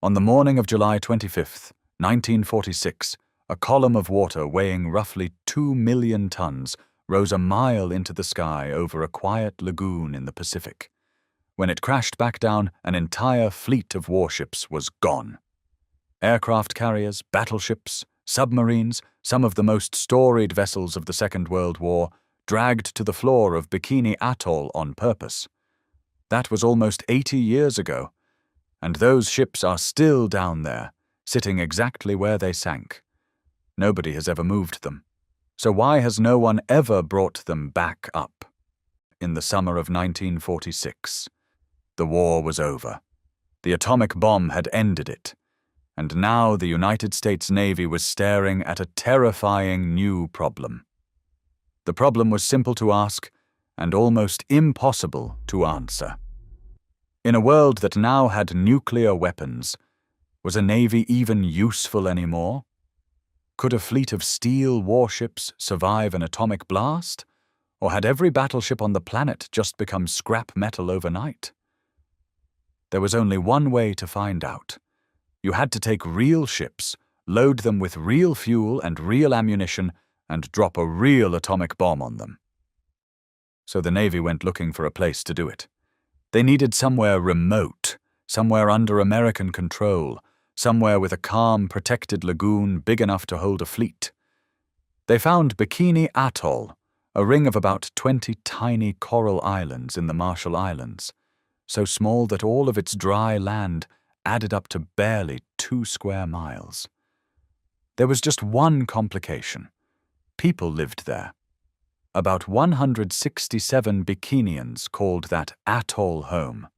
On the morning of July 25th, 1946, a column of water weighing roughly 2 million tons rose a mile into the sky over a quiet lagoon in the Pacific. When it crashed back down, an entire fleet of warships was gone. Aircraft carriers, battleships, submarines, some of the most storied vessels of the Second World War, dragged to the floor of Bikini Atoll on purpose. That was almost 80 years ago, and those ships are still down there, sitting exactly where they sank. Nobody has ever moved them. So why has no one ever brought them back up? In the summer of 1946, the war was over. The atomic bomb had ended it, and now the United States Navy was staring at a terrifying new problem. The problem was simple to ask and almost impossible to answer. In a world that now had nuclear weapons, was a navy even useful anymore? Could a fleet of steel warships survive an atomic blast? Or had every battleship on the planet just become scrap metal overnight? There was only one way to find out. You had to take real ships, load them with real fuel and real ammunition, and drop a real atomic bomb on them. So the Navy went looking for a place to do it. They needed somewhere remote, somewhere under American control, somewhere with a calm, protected lagoon big enough to hold a fleet. They found Bikini Atoll, a ring of about 20 tiny coral islands in the Marshall Islands, so small that all of its dry land added up to barely 2 square miles. There was just one complication. People lived there. About 167 Bikinians called that atoll home.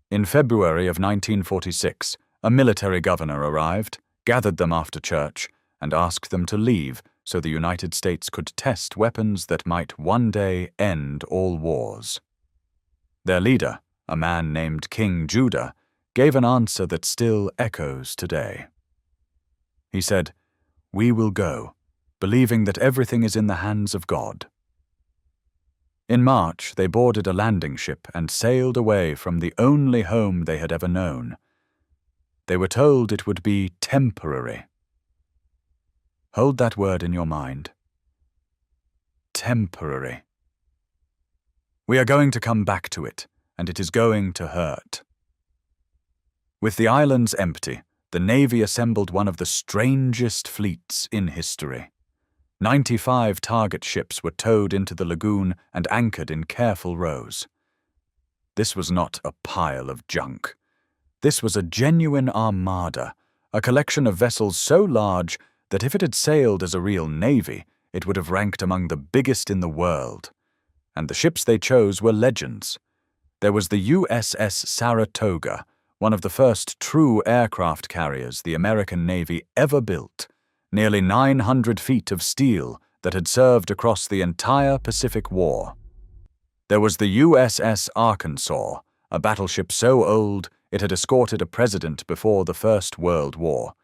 In February of 1946, a military governor arrived, gathered them after church, and asked them to leave so the United States could test weapons that might one day end all wars. Their leader, a man named King Judah, gave an answer that still echoes today. He said, "We will go, believing that everything is in the hands of God." In March, they boarded a landing ship and sailed away from the only home they had ever known. They were told it would be temporary. Hold that word in your mind. Temporary. We are going to come back to it, and it is going to hurt. With the islands empty, the Navy assembled one of the strangest fleets in history. 95 target ships were towed into the lagoon and anchored in careful rows. This was not a pile of junk. This was a genuine armada, a collection of vessels so large that if it had sailed as a real navy, it would have ranked among the biggest in the world. And the ships they chose were legends. There was the USS Saratoga, one of the first true aircraft carriers the American Navy ever built, nearly 900 feet of steel that had served across the entire Pacific War. There was the USS Arkansas, a battleship so old it had escorted a president before the First World War,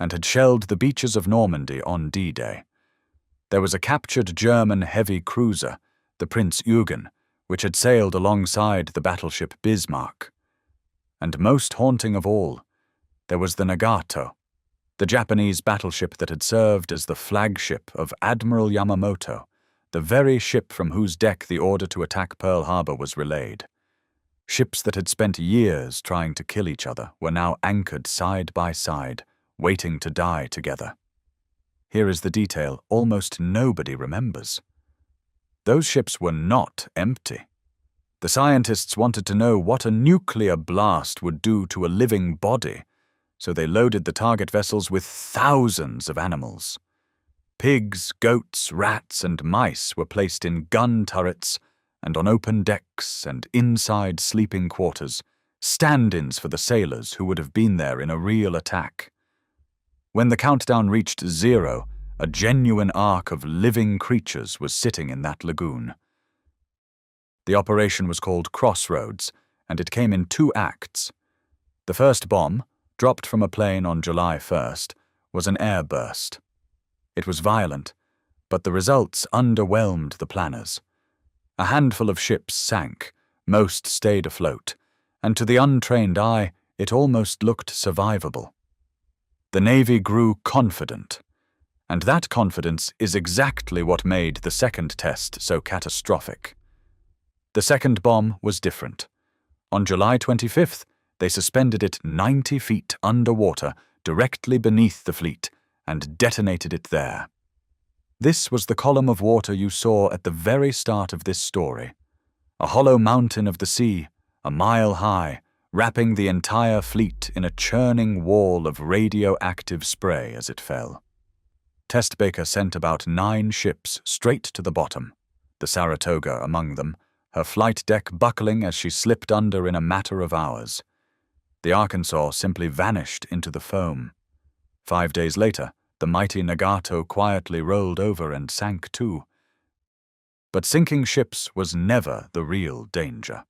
and had shelled the beaches of Normandy on D-Day. There was a captured German heavy cruiser, the Prinz Eugen, which had sailed alongside the battleship Bismarck. And most haunting of all, there was the Nagato, the Japanese battleship that had served as the flagship of Admiral Yamamoto, the very ship from whose deck the order to attack Pearl Harbor was relayed. Ships that had spent years trying to kill each other were now anchored side by side, waiting to die together. Here is the detail almost nobody remembers. Those ships were not empty. The scientists wanted to know what a nuclear blast would do to a living body, so they loaded the target vessels with thousands of animals. Pigs, goats, rats, and mice were placed in gun turrets and on open decks and inside sleeping quarters, stand-ins for the sailors who would have been there in a real attack. When the countdown reached 0, a genuine ark of living creatures was sitting in that lagoon. The operation was called Crossroads, and it came in 2 acts. The first bomb, dropped from a plane on July 1st, was an airburst. It was violent, but the results underwhelmed the planners. A handful of ships sank, most stayed afloat, and to the untrained eye, it almost looked survivable. The Navy grew confident, and that confidence is exactly what made the second test so catastrophic. The second bomb was different. On July 25th, they suspended it 90 feet underwater, directly beneath the fleet, and detonated it there. This was the column of water you saw at the very start of this story. A hollow mountain of the sea, a mile high, wrapping the entire fleet in a churning wall of radioactive spray as it fell. Test Baker sent about 9 ships straight to the bottom, the Saratoga among them, her flight deck buckling as she slipped under in a matter of hours. The Arkansas simply vanished into the foam. 5 days later, the mighty Nagato quietly rolled over and sank too. But sinking ships was never the real danger.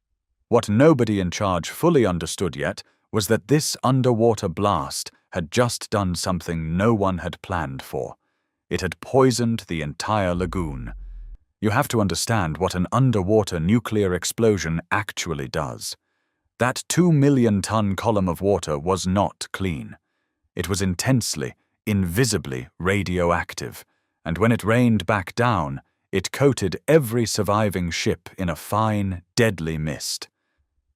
What nobody in charge fully understood yet was that this underwater blast had just done something no one had planned for. It had poisoned the entire lagoon. You have to understand what an underwater nuclear explosion actually does. That 2-million-ton column of water was not clean. It was intensely, invisibly radioactive, and when it rained back down, it coated every surviving ship in a fine, deadly mist.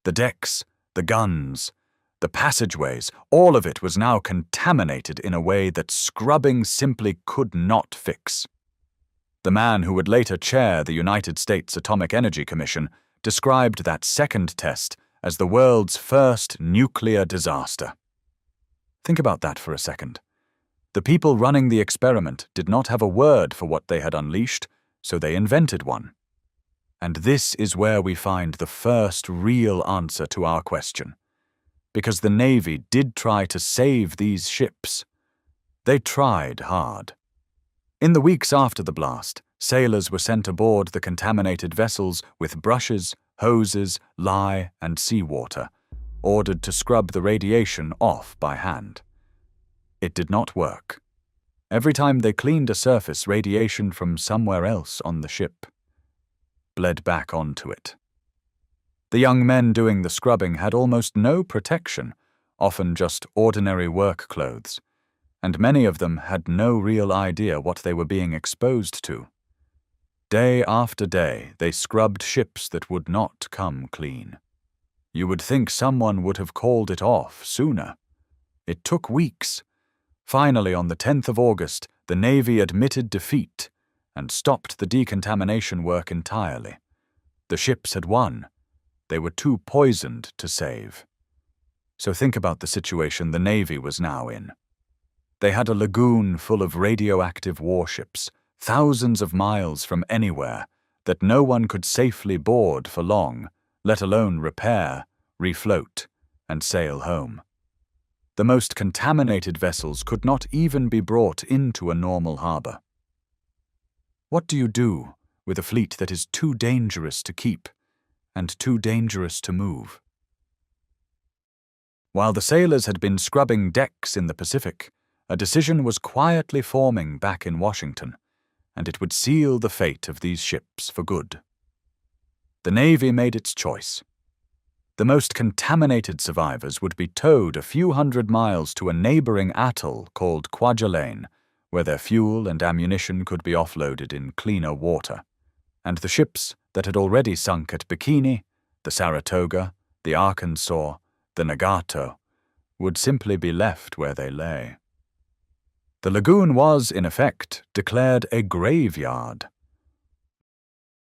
The decks, the guns, the passageways, all of it was now contaminated in a way that scrubbing simply could not fix. The man who would later chair the United States Atomic Energy Commission described that second test as the world's first nuclear disaster. Think about that for a second. The people running the experiment did not have a word for what they had unleashed, so they invented one. And this is where we find the first real answer to our question. Because the Navy did try to save these ships. They tried hard. In the weeks after the blast, sailors were sent aboard the contaminated vessels with brushes, hoses, lye, and seawater, ordered to scrub the radiation off by hand. It did not work. Every time they cleaned a surface, radiation from somewhere else on the ship bled back onto it. The young men doing the scrubbing had almost no protection, often just ordinary work clothes, and many of them had no real idea what they were being exposed to. Day after day, they scrubbed ships that would not come clean. You would think someone would have called it off sooner. It took weeks. Finally, on the 10th of August, the Navy admitted defeat and stopped the decontamination work entirely. The ships had won. They were too poisoned to save. So think about the situation the Navy was now in. They had a lagoon full of radioactive warships, thousands of miles from anywhere, that no one could safely board for long, let alone repair, refloat, and sail home. The most contaminated vessels could not even be brought into a normal harbor. What do you do with a fleet that is too dangerous to keep and too dangerous to move? While the sailors had been scrubbing decks in the Pacific, a decision was quietly forming back in Washington, and it would seal the fate of these ships for good. The Navy made its choice. The most contaminated survivors would be towed a few hundred miles to a neighboring atoll called Kwajalein, where their fuel and ammunition could be offloaded in cleaner water, and the ships that had already sunk at Bikini, the Saratoga, the Arkansas, the Nagato, would simply be left where they lay. The lagoon was, in effect, declared a graveyard.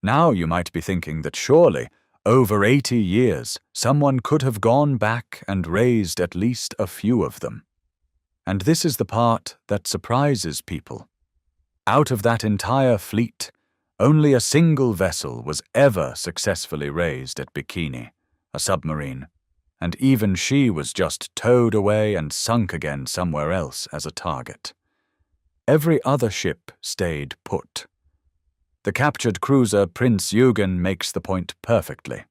Now you might be thinking that surely, over 80 years, someone could have gone back and raised at least a few of them. And this is the part that surprises people. Out of that entire fleet, only a single vessel was ever successfully raised at Bikini, a submarine, and even she was just towed away and sunk again somewhere else as a target. Every other ship stayed put. The captured cruiser Prince Eugen makes the point perfectly.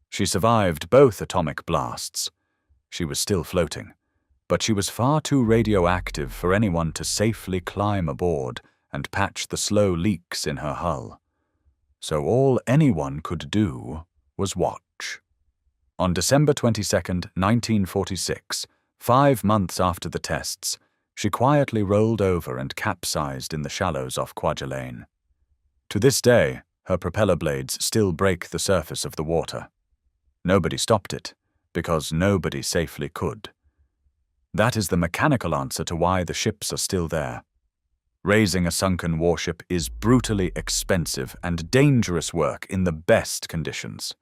She survived both atomic blasts. She was still floating, but she was far too radioactive for anyone to safely climb aboard and patch the slow leaks in her hull. So all anyone could do was watch. On December 22, 1946, 5 months after the tests, she quietly rolled over and capsized in the shallows off Kwajalein. To this day, her propeller blades still break the surface of the water. Nobody stopped it, because nobody safely could. That is the mechanical answer to why the ships are still there. Raising a sunken warship is brutally expensive and dangerous work in the best conditions.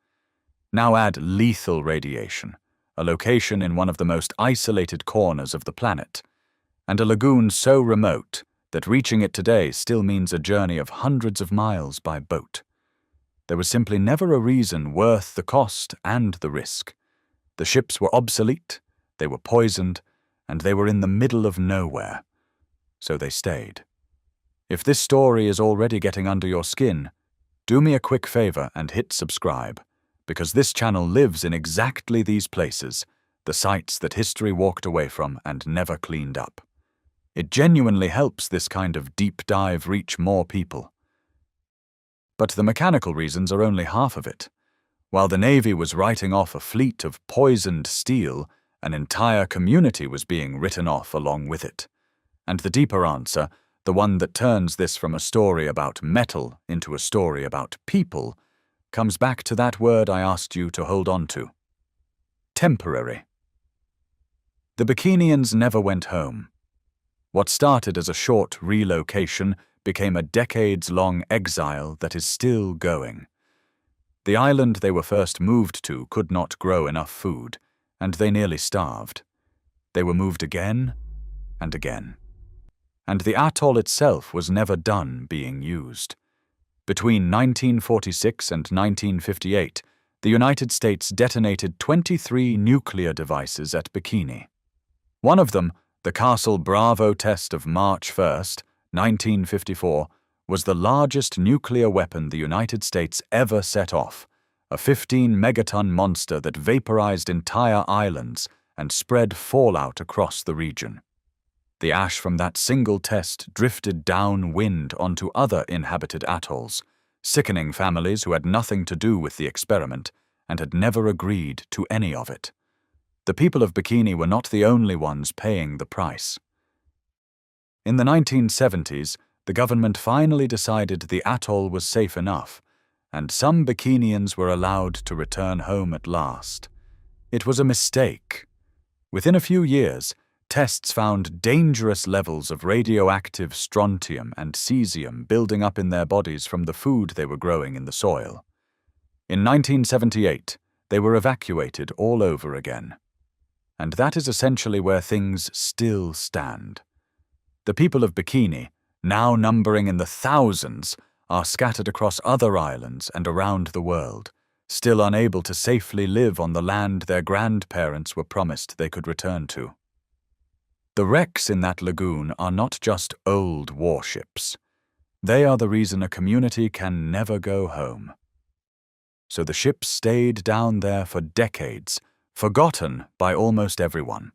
Now add lethal radiation, a location in one of the most isolated corners of the planet, and a lagoon so remote that reaching it today still means a journey of hundreds of miles by boat. There was simply never a reason worth the cost and the risk. The ships were obsolete, they were poisoned, and they were in the middle of nowhere. So they stayed. If this story is already getting under your skin, do me a quick favor and hit subscribe, because this channel lives in exactly these places, the sites that history walked away from and never cleaned up. It genuinely helps this kind of deep dive reach more people. But the mechanical reasons are only half of it. While the Navy was writing off a fleet of poisoned steel, an entire community was being written off along with it. And the deeper answer, the one that turns this from a story about metal into a story about people, comes back to that word I asked you to hold on to. Temporary. The Bikinians never went home. What started as a short relocation became a decades-long exile that is still going. The island they were first moved to could not grow enough food, and they nearly starved. They were moved again and again. And the atoll itself was never done being used. Between 1946 and 1958, the United States detonated 23 nuclear devices at Bikini. One of them, the Castle Bravo test of March 1, 1954, was the largest nuclear weapon the United States ever set off, a 15-megaton monster that vaporized entire islands and spread fallout across the region. The ash from that single test drifted downwind onto other inhabited atolls, sickening families who had nothing to do with the experiment and had never agreed to any of it. The people of Bikini were not the only ones paying the price. In the 1970s, the government finally decided the atoll was safe enough, and some Bikinians were allowed to return home at last. It was a mistake. Within a few years, tests found dangerous levels of radioactive strontium and cesium building up in their bodies from the food they were growing in the soil. In 1978, they were evacuated all over again. And that is essentially where things still stand. The people of Bikini, now numbering in the thousands, are scattered across other islands and around the world, still unable to safely live on the land their grandparents were promised they could return to. The wrecks in that lagoon are not just old warships. They are the reason a community can never go home. So the ships stayed down there for decades, forgotten by almost everyone.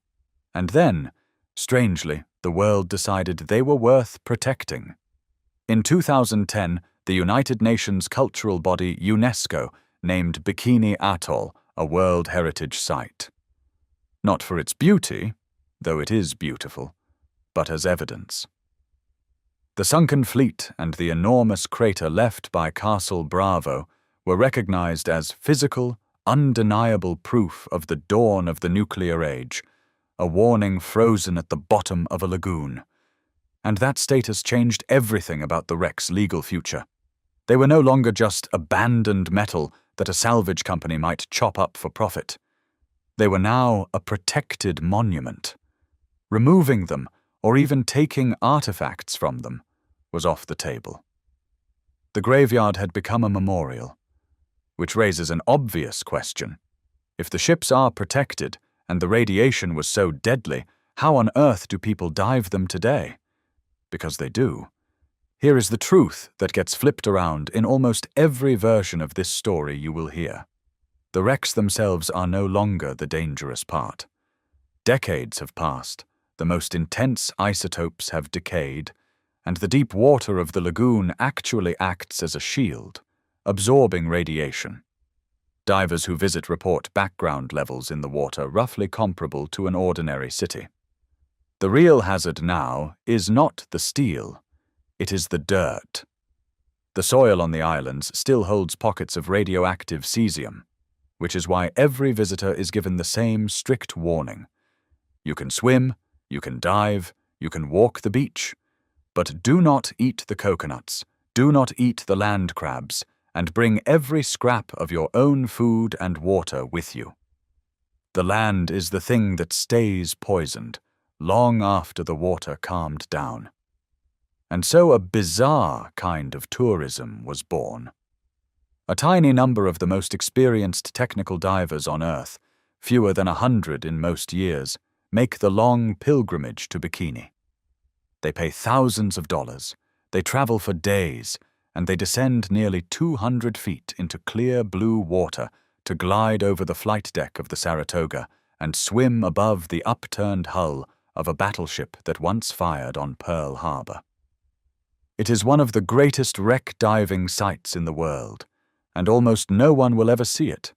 And then, strangely, the world decided they were worth protecting. In 2010, the United Nations cultural body UNESCO named Bikini Atoll a World Heritage Site. Not for its beauty, though it is beautiful, but as evidence. The sunken fleet and the enormous crater left by Castle Bravo were recognized as physical, undeniable proof of the dawn of the nuclear age, a warning frozen at the bottom of a lagoon. And that status changed everything about the wreck's legal future. They were no longer just abandoned metal that a salvage company might chop up for profit. They were now a protected monument. Removing them, or even taking artifacts from them, was off the table. The graveyard had become a memorial, which raises an obvious question. If the ships are protected, and the radiation was so deadly, how on earth do people dive them today? Because they do. Here is the truth that gets flipped around in almost every version of this story you will hear. The wrecks themselves are no longer the dangerous part. Decades have passed, the most intense isotopes have decayed, and the deep water of the lagoon actually acts as a shield, absorbing radiation. Divers who visit report background levels in the water roughly comparable to an ordinary city. The real hazard now is not the steel, it is the dirt. The soil on the islands still holds pockets of radioactive cesium, which is why every visitor is given the same strict warning. You can swim, you can dive, you can walk the beach, but do not eat the coconuts, do not eat the land crabs, and bring every scrap of your own food and water with you. The land is the thing that stays poisoned long after the water calmed down. And so a bizarre kind of tourism was born. A tiny number of the most experienced technical divers on Earth, fewer than 100 in most years, make the long pilgrimage to Bikini. They pay thousands of dollars, they travel for days, and they descend nearly 200 feet into clear blue water to glide over the flight deck of the Saratoga and swim above the upturned hull of a battleship that once fired on Pearl Harbor. It is one of the greatest wreck diving sites in the world, and almost no one will ever see it.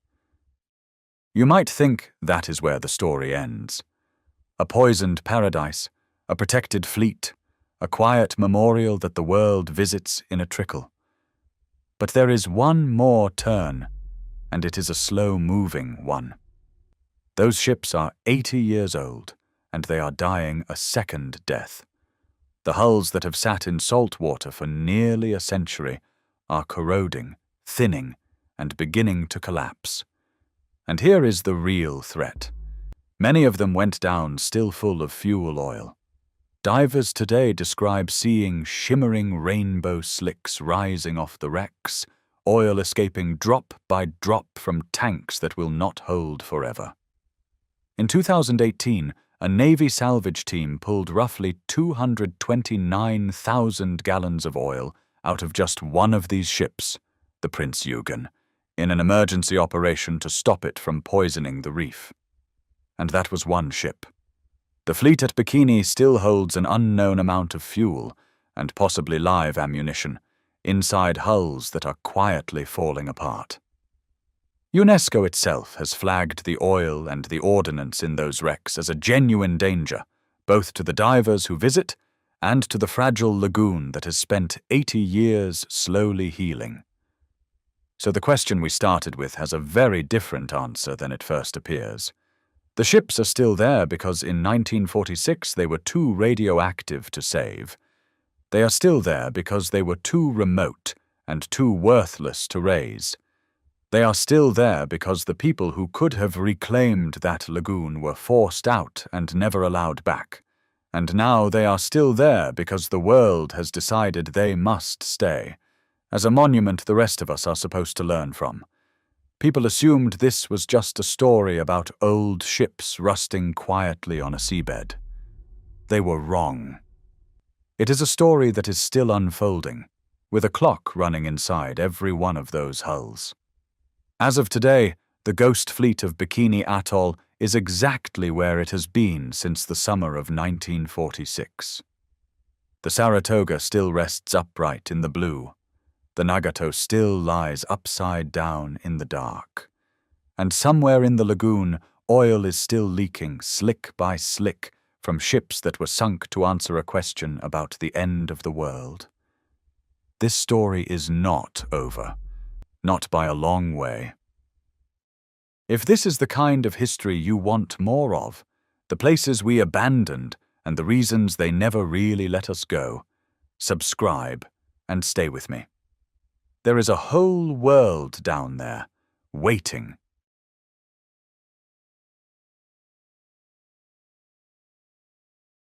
You might think that is where the story ends. A poisoned paradise, a protected fleet, a quiet memorial that the world visits in a trickle. But there is one more turn, and it is a slow-moving one. Those ships are 80 years old, and they are dying a second death. The hulls that have sat in salt water for nearly a century are corroding, thinning, and beginning to collapse. And here is the real threat. Many of them went down still full of fuel oil. Divers today describe seeing shimmering rainbow slicks rising off the wrecks, oil escaping drop by drop from tanks that will not hold forever. In 2018, a Navy salvage team pulled roughly 229,000 gallons of oil out of just one of these ships, the Prince Eugen, in an emergency operation to stop it from poisoning the reef. And that was one ship. The fleet at Bikini still holds an unknown amount of fuel, and possibly live ammunition, inside hulls that are quietly falling apart. UNESCO itself has flagged the oil and the ordnance in those wrecks as a genuine danger, both to the divers who visit and to the fragile lagoon that has spent 80 years slowly healing. So the question we started with has a very different answer than it first appears. The ships are still there because in 1946 they were too radioactive to save. They are still there because they were too remote and too worthless to raise. They are still there because the people who could have reclaimed that lagoon were forced out and never allowed back. And now they are still there because the world has decided they must stay, as a monument the rest of us are supposed to learn from. People assumed this was just a story about old ships rusting quietly on a seabed. They were wrong. It is a story that is still unfolding, with a clock running inside every one of those hulls. As of today, the ghost fleet of Bikini Atoll is exactly where it has been since the summer of 1946. The Saratoga still rests upright in the blue. The Nagato still lies upside down in the dark. And somewhere in the lagoon, oil is still leaking slick by slick from ships that were sunk to answer a question about the end of the world. This story is not over. Not by a long way. If this is the kind of history you want more of, the places we abandoned and the reasons they never really let us go, subscribe and stay with me. There is a whole world down there, waiting